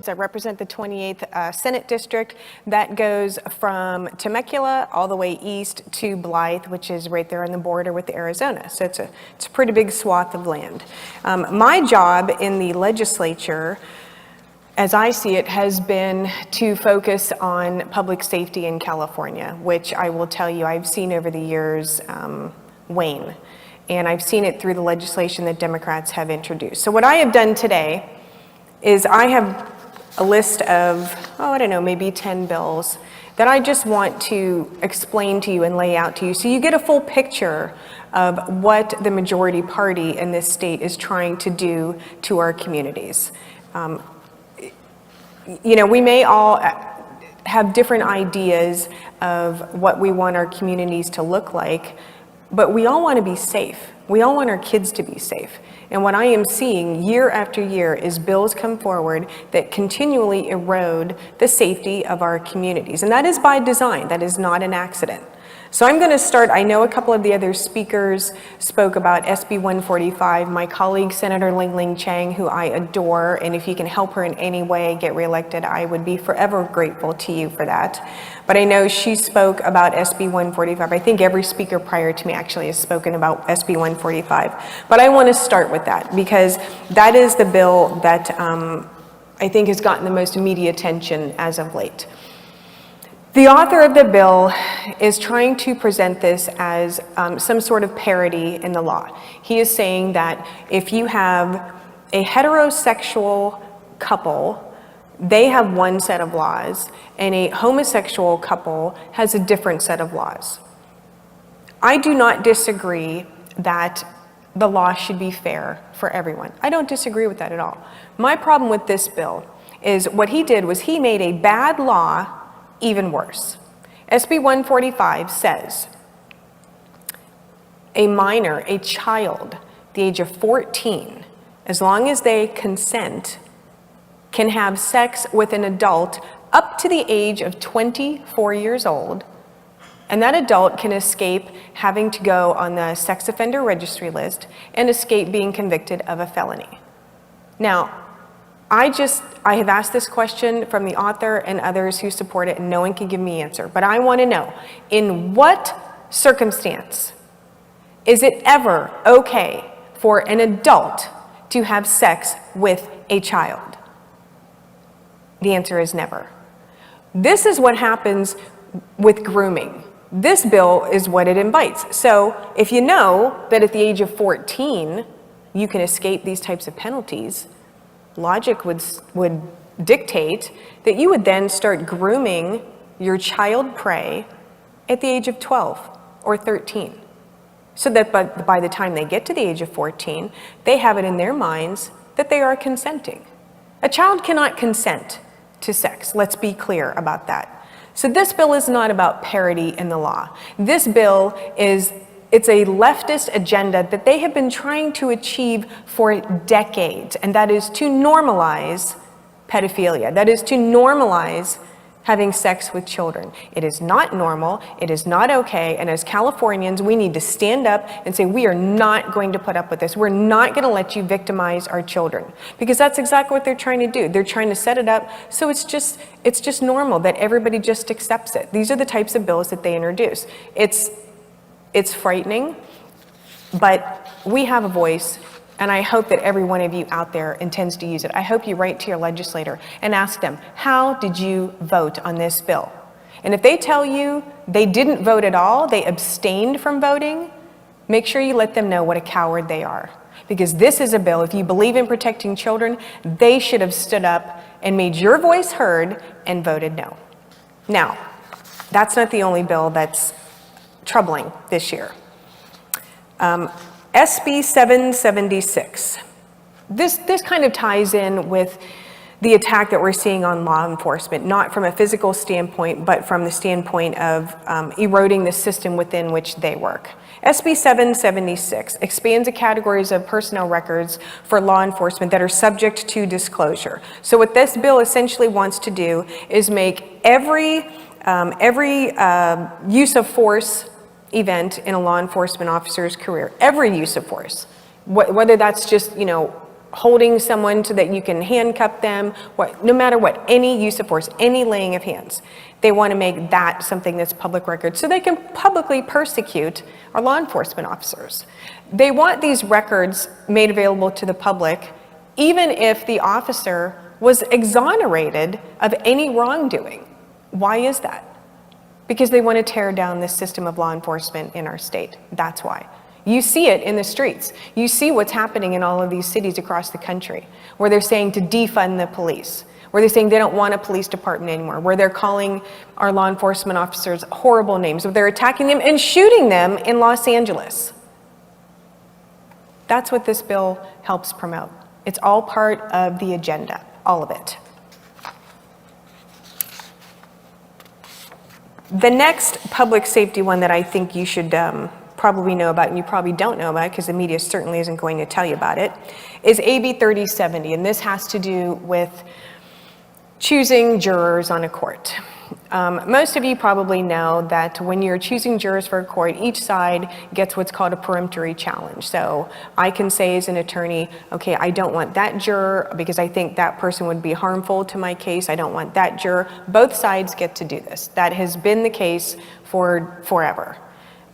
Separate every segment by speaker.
Speaker 1: I represent the 28th Senate District. That goes from Temecula all the way east to Blythe, which is right there on the border with Arizona. So it's a pretty big swath of land. My job in the legislature, as I see it, has been to focus on public safety in California, which I will tell you I've seen over the years wane. And I've seen it through the legislation that Democrats have introduced. So what I have done today is I have a list of, I don't know, maybe 10 bills that I just want to explain to you and lay out to you so you get a full picture of what the majority party in this state is trying to do to our communities. You know, we may all have different ideas of what we want our communities to look like, but we all want to be safe. We all want our kids to be safe. And what I am seeing year after year is bills come forward that continually erode the safety of our communities. And that is by design. That is not an accident. So I'm going to start. I know a couple of the other speakers spoke about SB 145. My colleague, Senator Ling Chang, who I adore, and if you can help her in any way get reelected, I would be forever grateful to you for that. But I know she spoke about SB 145. I think every speaker prior to me actually has spoken about SB 145. But I want to start with that because that is the bill that I think has gotten the most media attention as of late. The author of the bill is trying to present this as some sort of parity in the law. He is saying that if you have a heterosexual couple, they have one set of laws, and a homosexual couple has a different set of laws. I do not disagree that the law should be fair for everyone. I don't disagree with that at all. My problem with this bill is what he did was he made a bad law even worse. SB 145 says a minor, a child, the age of 14, as long as they consent, can have sex with an adult up to the age of 24 years old, and that adult can escape having to go on the sex offender registry list and escape being convicted of a felony. Now, I have asked this question from the author and others who support it, and no one can give me an answer. But I want to know, in what circumstance is it ever okay for an adult to have sex with a child? The answer is never. This is what happens with grooming. This bill is what it invites. So if you know that at the age of 14, you can escape these types of penalties, logic would dictate that you would then start grooming your child prey at the age of 12 or 13. So that by the time they get to the age of 14, they have it in their minds that they are consenting. A child cannot consent to sex. Let's be clear about that. So this bill is not about parity in the law. This bill it's a leftist agenda that they have been trying to achieve for decades, and that is to normalize pedophilia. That is to normalize having sex with children. It is not normal, it is not okay, and as Californians, we need to stand up and say, we are not going to put up with this. We're not gonna let you victimize our children. Because that's exactly what they're trying to do. They're trying to set it up so it's just normal that everybody just accepts it. These are the types of bills that they introduce. It's frightening, but we have a voice, and I hope that every one of you out there intends to use it. I hope you write to your legislator and ask them, how did you vote on this bill? And if they tell you they didn't vote at all, they abstained from voting, make sure you let them know what a coward they are. Because this is a bill, if you believe in protecting children, they should have stood up and made your voice heard and voted no. Now, that's not the only bill that's troubling this year. SB 776. This kind of ties in with the attack that we're seeing on law enforcement, not from a physical standpoint, but from the standpoint of eroding the system within which they work. SB 776 expands the categories of personnel records for law enforcement that are subject to disclosure. So what this bill essentially wants to do is make every use of force event in a law enforcement officer's career, every use of force, whether that's just, holding someone so that you can handcuff them, no matter what, any use of force, any laying of hands. They want to make that something that's public record so they can publicly persecute our law enforcement officers. They want these records made available to the public even if the officer was exonerated of any wrongdoing. Why is that? Because they want to tear down the system of law enforcement in our state. That's why. You see it in the streets. You see what's happening in all of these cities across the country, where they're saying to defund the police, where they're saying they don't want a police department anymore, where they're calling our law enforcement officers horrible names, where they're attacking them and shooting them in Los Angeles. That's what this bill helps promote. It's all part of the agenda, all of it. The next public safety one that I think you should probably know about, and you probably don't know about because the media certainly isn't going to tell you about it, is AB 3070, and this has to do with choosing jurors on a court. Most of you probably know that when you're choosing jurors for a court, each side gets what's called a peremptory challenge. So I can say as an attorney, okay, I don't want that juror because I think that person would be harmful to my case. I don't want that juror. Both sides get to do this. That has been the case for forever.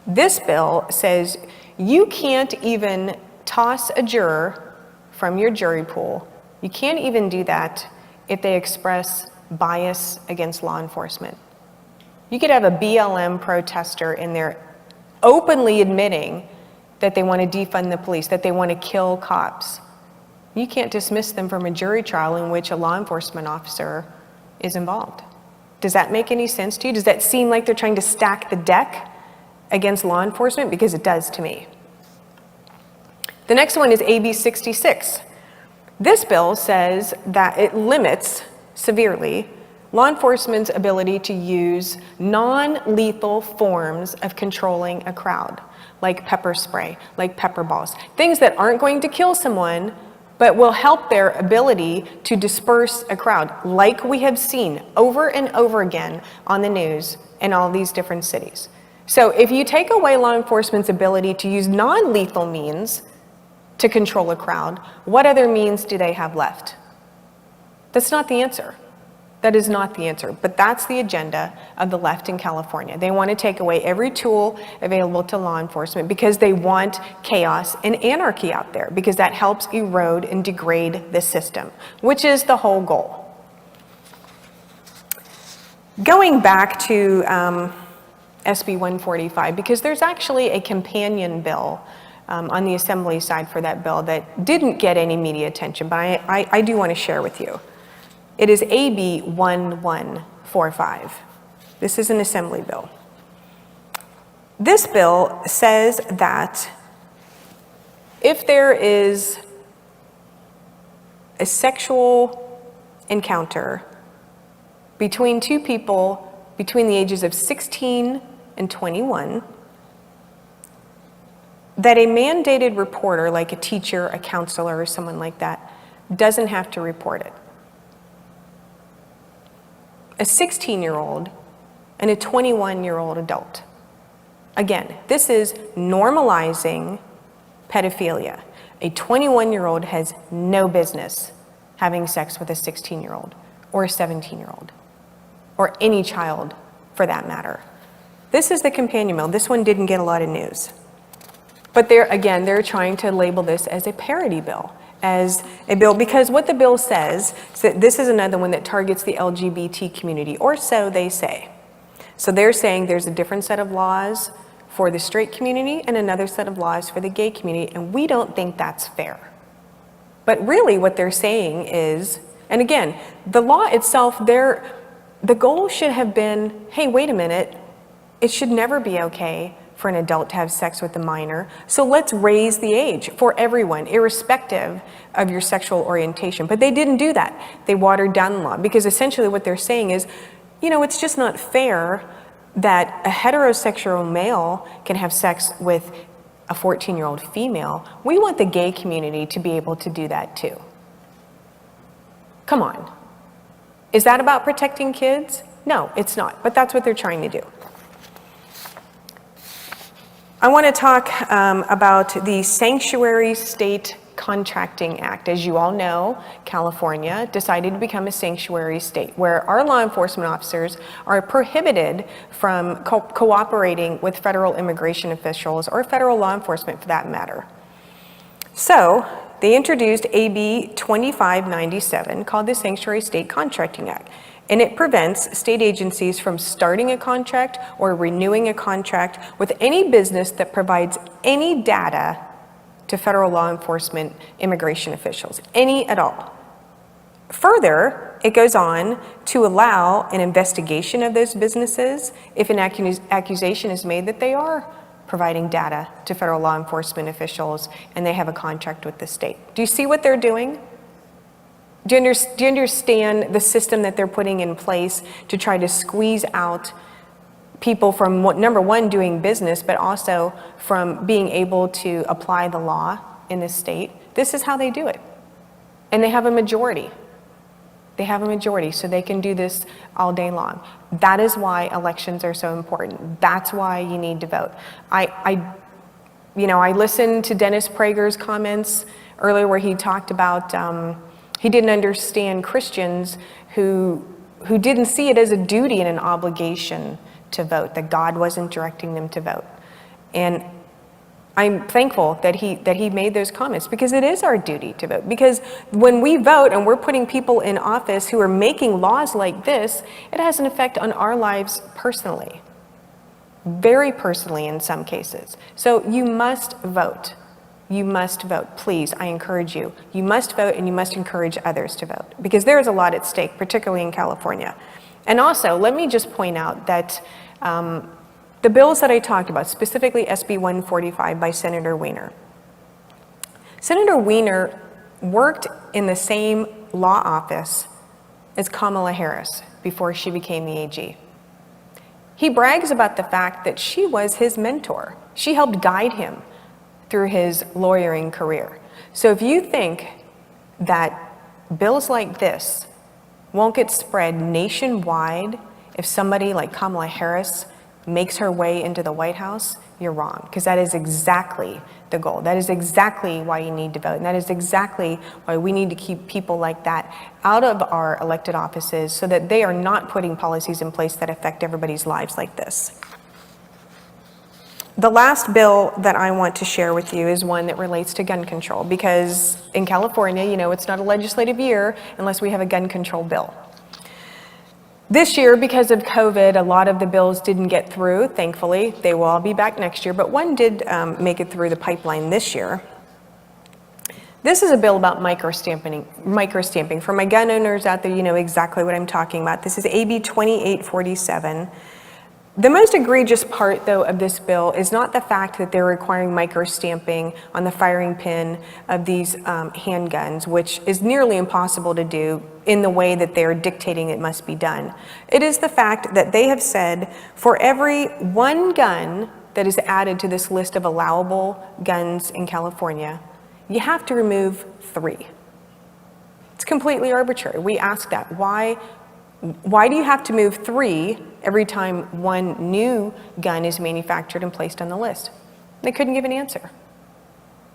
Speaker 1: This bill says you can't even toss a juror from your jury pool. You can't even do that if they express bias against law enforcement. You could have a BLM protester in there openly admitting that they want to defund the police, that they want to kill cops. You can't dismiss them from a jury trial in which a law enforcement officer is involved. Does that make any sense to you? Does that seem like they're trying to stack the deck against law enforcement? Because it does to me. The next one is AB 66. This bill says that it limits severely law enforcement's ability to use non-lethal forms of controlling a crowd, like pepper spray, like pepper balls, things that aren't going to kill someone, but will help their ability to disperse a crowd, like we have seen over and over again on the news in all these different cities. So if you take away law enforcement's ability to use non-lethal means to control a crowd, what other means do they have left? That's not the answer. That is not the answer, but that's the agenda of the left in California. They want to take away every tool available to law enforcement because they want chaos and anarchy out there, because that helps erode and degrade the system, which is the whole goal. Going back to SB 145, because there's actually a companion bill on the assembly side for that bill that didn't get any media attention, but I do want to share with you. It is AB 1145. This is an assembly bill. This bill says that if there is a sexual encounter between two people between the ages of 16 and 21, that a mandated reporter, like a teacher, a counselor, or someone like that, doesn't have to report it. A 16-year-old and a 21-year-old adult. Again, this is normalizing pedophilia. A 21-year-old has no business having sex with a 16-year-old or a 17-year-old or any child for that matter. This is the companion bill. This one didn't get a lot of news. But they're trying to label this as a parody bill, as a bill, because what the bill says is that this is another one that targets the LGBT community, or so they say. So they're saying there's a different set of laws for the straight community and another set of laws for the gay community, and we don't think that's fair. But really what they're saying is, and again, the law itself, the goal should have been, hey, wait a minute, it should never be okay for an adult to have sex with a minor. So let's raise the age for everyone, irrespective of your sexual orientation. But they didn't do that. They watered down the law, because essentially what they're saying is, you know, it's just not fair that a heterosexual male can have sex with a 14-year-old female. We want the gay community to be able to do that too. Come on. Is that about protecting kids? No, it's not, but that's what they're trying to do. I want to talk about the sanctuary state Contracting Act. As you all know, California decided to become a sanctuary state where our law enforcement officers are prohibited from cooperating with federal immigration officials or federal law enforcement for that matter. So they introduced AB 2597 called the Sanctuary State Contracting Act. And it prevents state agencies from starting a contract or renewing a contract with any business that provides any data to federal law enforcement immigration officials, any at all. Further, it goes on to allow an investigation of those businesses if an accusation is made that they are providing data to federal law enforcement officials and they have a contract with the state. Do you see what they're doing? Do you understand the system that they're putting in place to try to squeeze out people from, number one, doing business, but also from being able to apply the law in this state? This is how they do it. And they have a majority. They have a majority, so they can do this all day long. That is why elections are so important. That's why you need to vote. I listened to Dennis Prager's comments earlier where he talked about he didn't understand Christians who didn't see it as a duty and an obligation to vote, that God wasn't directing them to vote. And I'm thankful that he made those comments, because it is our duty to vote. Because when we vote and we're putting people in office who are making laws like this, it has an effect on our lives personally, very personally in some cases. So you must vote. You must vote. Please, I encourage you. You must vote, and you must encourage others to vote, because there is a lot at stake, particularly in California. And also, let me just point out that the bills that I talked about, specifically SB 145 by Senator Weiner. Senator Weiner worked in the same law office as Kamala Harris before she became the AG. He brags about the fact that she was his mentor. She helped guide him through his lawyering career. So if you think that bills like this won't get spread nationwide if somebody like Kamala Harris makes her way into the White House, you're wrong, because that is exactly the goal. That is exactly why you need to vote, and that is exactly why we need to keep people like that out of our elected offices so that they are not putting policies in place that affect everybody's lives like this. The last bill that I want to share with you is one that relates to gun control, because in California, it's not a legislative year unless we have a gun control bill. This year, because of COVID, a lot of the bills didn't get through, thankfully. They will all be back next year, but one did make it through the pipeline this year. This is a bill about microstamping. For my gun owners out there, you know exactly what I'm talking about. This is AB 2847. The most egregious part, though, of this bill is not the fact that they're requiring microstamping on the firing pin of these handguns, which is nearly impossible to do in the way that they're dictating it must be done. It is the fact that they have said for every one gun that is added to this list of allowable guns in California, you have to remove 3. It's completely arbitrary. We ask that. Why do you have to move 3 every time one new gun is manufactured and placed on the list? They couldn't give an answer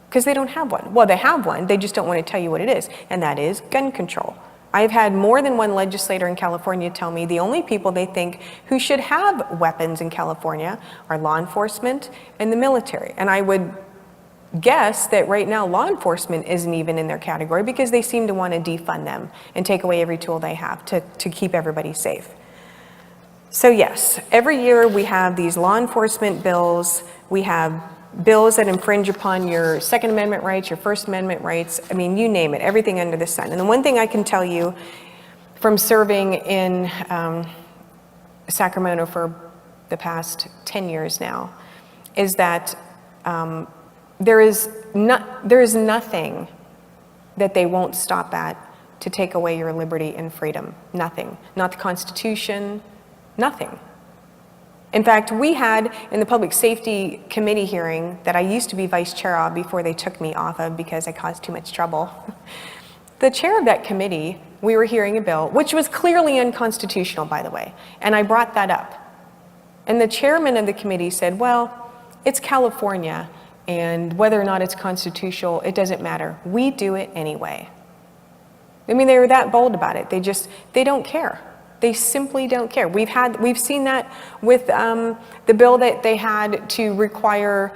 Speaker 1: because they don't have one. Well, they have one, they just don't want to tell you what it is, and that is gun control. I've had more than one legislator in California tell me the only people they think who should have weapons in California are law enforcement and the military. And I would guess that right now law enforcement isn't even in their category because they seem to want to defund them and take away every tool they have to keep everybody safe. So yes, every year we have these law enforcement bills. We have bills that infringe upon your Second Amendment rights, your First Amendment rights. I mean, you name it, everything under the sun. And the one thing I can tell you from serving in Sacramento for the past 10 years now is that there is nothing that they won't stop at to take away your liberty and freedom. Nothing. Not the Constitution, nothing. In fact, we had in the Public Safety Committee hearing that I used to be vice chair of before they took me off of because I caused too much trouble. The chair of that committee, we were hearing a bill, which was clearly unconstitutional, by the way, and I brought that up. And the chairman of the committee said, well, it's California, And whether or not it's constitutional, it doesn't matter. We do it anyway. I mean, they were that bold about it. They don't care. They simply don't care. We've seen that with the bill that they had to require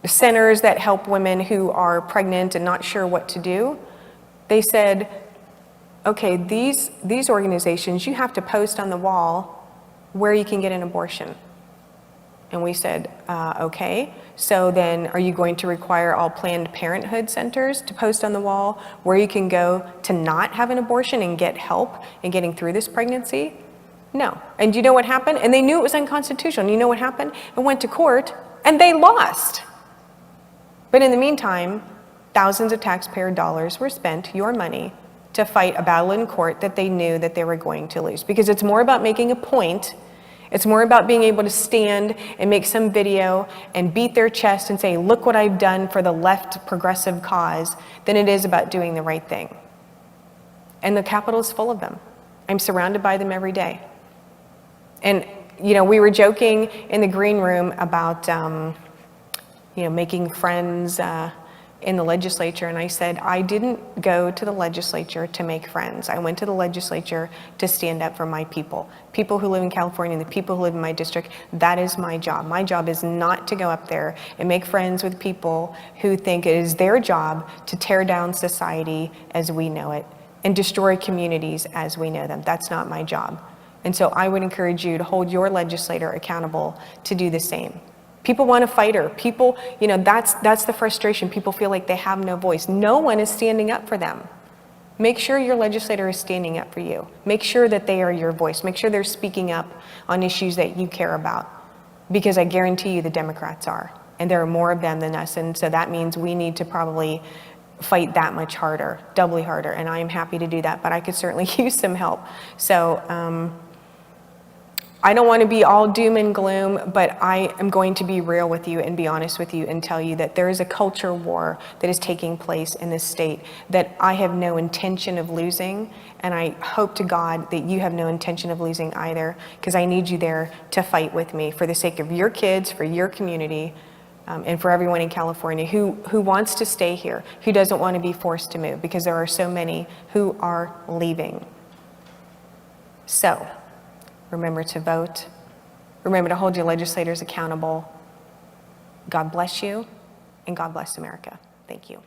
Speaker 1: centers that help women who are pregnant and not sure what to do. They said, okay, these organizations, you have to post on the wall where you can get an abortion. And we said, okay, so then are you going to require all Planned Parenthood centers to post on the wall where you can go to not have an abortion and get help in getting through this pregnancy? No. And you know what happened? And they knew it was unconstitutional. And you know what happened? It went to court and they lost. But in the meantime, thousands of taxpayer dollars were spent, your money, to fight a battle in court that they knew that they were going to lose. Because it's more about making a point. It's more about being able to stand and make some video and beat their chest and say, look what I've done for the left progressive cause, than it is about doing the right thing. And the Capitol is full of them. I'm surrounded by them every day. And, you know, we were joking in the green room about, making friends in the legislature, and I said, I didn't go to the legislature to make friends. I went to the legislature to stand up for my people who live in California and the people who live in my district. That is my job. My job is not to go up there and make friends with people who think it is their job to tear down society as we know it and destroy communities as we know them. That's not my job. And so I would encourage you to hold your legislator accountable to do the same. People want a fighter. People, that's the frustration. People feel like they have no voice. No one is standing up for them. Make sure your legislator is standing up for you. Make sure that they are your voice. Make sure they're speaking up on issues that you care about. Because I guarantee you the Democrats are. And there are more of them than us. And so that means we need to probably fight that much harder, doubly harder. And I am happy to do that, but I could certainly use some help. So, I don't want to be all doom and gloom, but I am going to be real with you and be honest with you and tell you that there is a culture war that is taking place in this state that I have no intention of losing, and I hope to God that you have no intention of losing either, because I need you there to fight with me for the sake of your kids, for your community, and for everyone in California who wants to stay here, who doesn't want to be forced to move, because there are so many who are leaving. So, remember to vote. Remember to hold your legislators accountable. God bless you, and God bless America. Thank you.